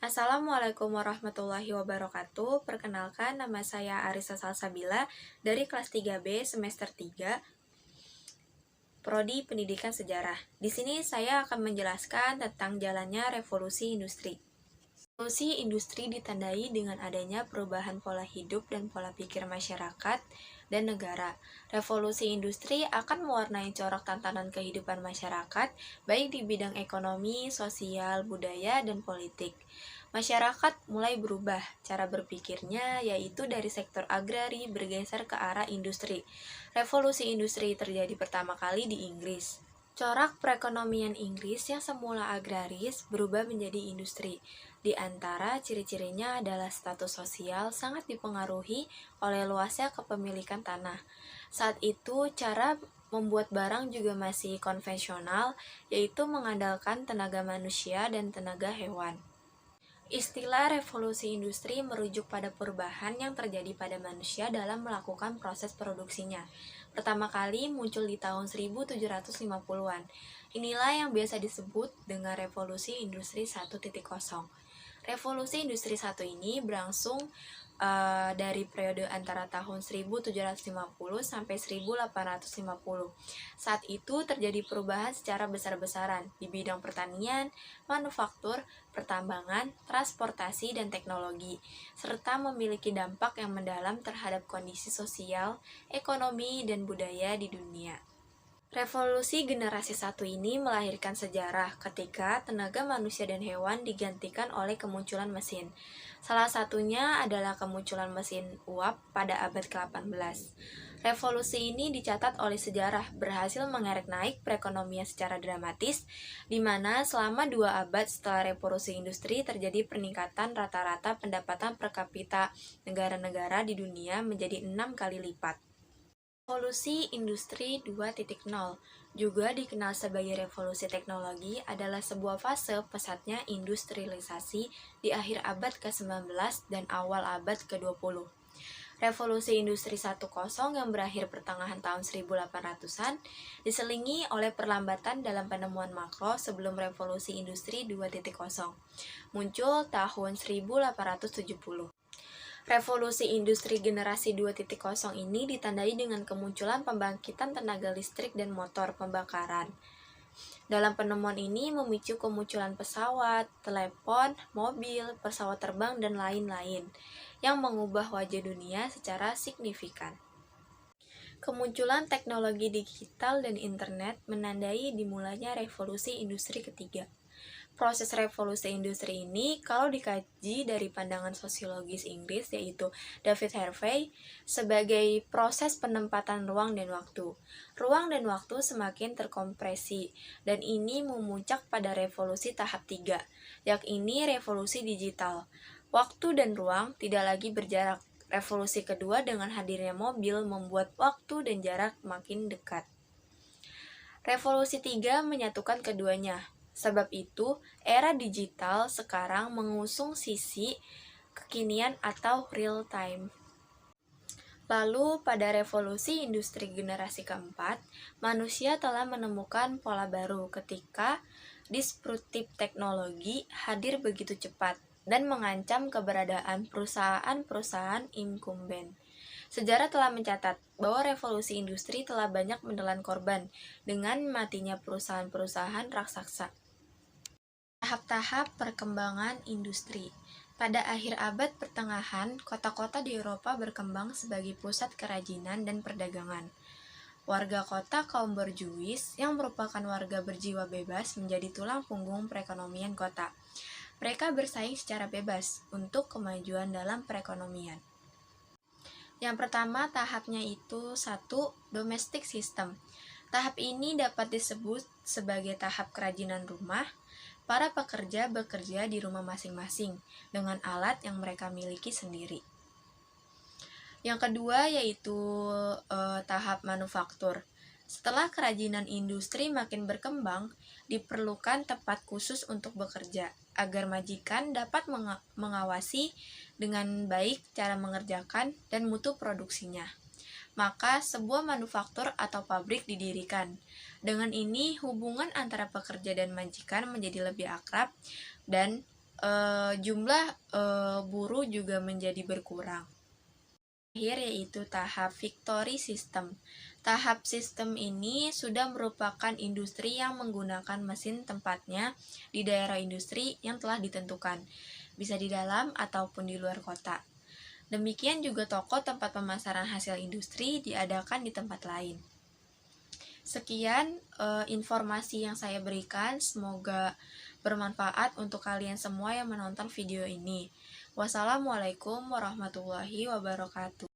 Assalamualaikum warahmatullahi wabarakatuh. Perkenalkan, nama saya Arisa Salsabila dari kelas 3B semester 3, Prodi Pendidikan Sejarah. Di sini saya akan menjelaskan tentang jalannya revolusi industri. Revolusi industri ditandai dengan adanya perubahan pola hidup dan pola pikir masyarakat dan negara. Revolusi industri akan mewarnai corak tatanan kehidupan masyarakat, baik di bidang ekonomi, sosial, budaya, dan politik. Masyarakat mulai berubah cara berpikirnya, yaitu dari sektor agrari bergeser ke arah industri. Revolusi industri terjadi pertama kali di Inggris. Corak perekonomian Inggris yang semula agraris berubah menjadi industri. Di antara ciri-cirinya adalah status sosial sangat dipengaruhi oleh luasnya kepemilikan tanah. Saat itu, cara membuat barang juga masih konvensional, yaitu mengandalkan tenaga manusia dan tenaga hewan. Istilah revolusi industri merujuk pada perubahan yang terjadi pada manusia dalam melakukan proses produksinya. Pertama kali muncul di tahun 1750-an. Inilah yang biasa disebut dengan revolusi industri 1.0. Revolusi industri 1 ini berlangsung dari periode antara tahun 1750 sampai 1850. Saat itu terjadi perubahan secara besar-besaran di bidang pertanian, manufaktur, pertambangan, transportasi, dan teknologi, serta memiliki dampak yang mendalam terhadap kondisi sosial, ekonomi, dan budaya di dunia. Revolusi generasi 1 ini melahirkan sejarah ketika tenaga manusia dan hewan digantikan oleh kemunculan mesin. Salah satunya adalah kemunculan mesin uap pada abad ke-18. Revolusi ini dicatat oleh sejarah berhasil mengerek naik perekonomian secara dramatis, di mana selama 2 abad setelah revolusi industri terjadi peningkatan rata-rata pendapatan per kapita negara-negara di dunia menjadi 6 kali lipat. Revolusi Industri 2.0, juga dikenal sebagai revolusi teknologi, adalah sebuah fase pesatnya industrialisasi di akhir abad ke-19 dan awal abad ke-20. Revolusi Industri 1.0 yang berakhir pertengahan tahun 1800-an diselingi oleh perlambatan dalam penemuan makro sebelum Revolusi Industri 2.0, muncul tahun 1870. Revolusi industri generasi 2.0 ini ditandai dengan kemunculan pembangkitan tenaga listrik dan motor pembakaran. Dalam penemuan ini memicu kemunculan pesawat, telepon, mobil, pesawat terbang, dan lain-lain yang mengubah wajah dunia secara signifikan. Kemunculan teknologi digital dan internet menandai dimulainya revolusi industri ketiga. Proses revolusi industri ini kalau dikaji dari pandangan sosiologis Inggris, yaitu David Harvey, sebagai proses penempatan ruang dan waktu. Ruang dan waktu semakin terkompresi, dan ini memuncak pada revolusi tahap 3, yakni revolusi digital. Waktu dan ruang tidak lagi berjarak. Revolusi kedua dengan hadirnya mobil membuat waktu dan jarak makin dekat. Revolusi 3 menyatukan keduanya. Sebab itu, era digital sekarang mengusung sisi kekinian atau real time. Lalu, pada revolusi industri generasi keempat, manusia telah menemukan pola baru ketika disruptif teknologi hadir begitu cepat dan mengancam keberadaan perusahaan-perusahaan incumbent. Sejarah telah mencatat bahwa revolusi industri telah banyak menelan korban dengan matinya perusahaan-perusahaan raksasa. Tahap-tahap perkembangan industri. Pada akhir abad pertengahan, kota-kota di Eropa berkembang sebagai pusat kerajinan dan perdagangan. Warga kota kaum borjuis yang merupakan warga berjiwa bebas menjadi tulang punggung perekonomian kota. Mereka bersaing secara bebas untuk kemajuan dalam perekonomian. Yang pertama tahapnya itu 1. Domestic system. Tahap ini dapat disebut sebagai tahap kerajinan rumah. Para pekerja bekerja di rumah masing-masing dengan alat yang mereka miliki sendiri. Yang kedua yaitu tahap manufaktur. Setelah kerajinan industri makin berkembang, diperlukan tempat khusus untuk bekerja agar majikan dapat mengawasi dengan baik cara mengerjakan dan mutu produksinya. Maka sebuah manufaktur atau pabrik didirikan. Dengan ini hubungan antara pekerja dan majikan menjadi lebih akrab dan jumlah buruh juga menjadi berkurang. Terakhir yaitu tahap victory system. Tahap sistem ini sudah merupakan industri yang menggunakan mesin tempatnya di daerah industri yang telah ditentukan, bisa di dalam ataupun di luar kota. Demikian juga toko tempat pemasaran hasil industri diadakan di tempat lain. Sekian informasi yang saya berikan, semoga bermanfaat untuk kalian semua yang menonton video ini. Wassalamualaikum warahmatullahi wabarakatuh.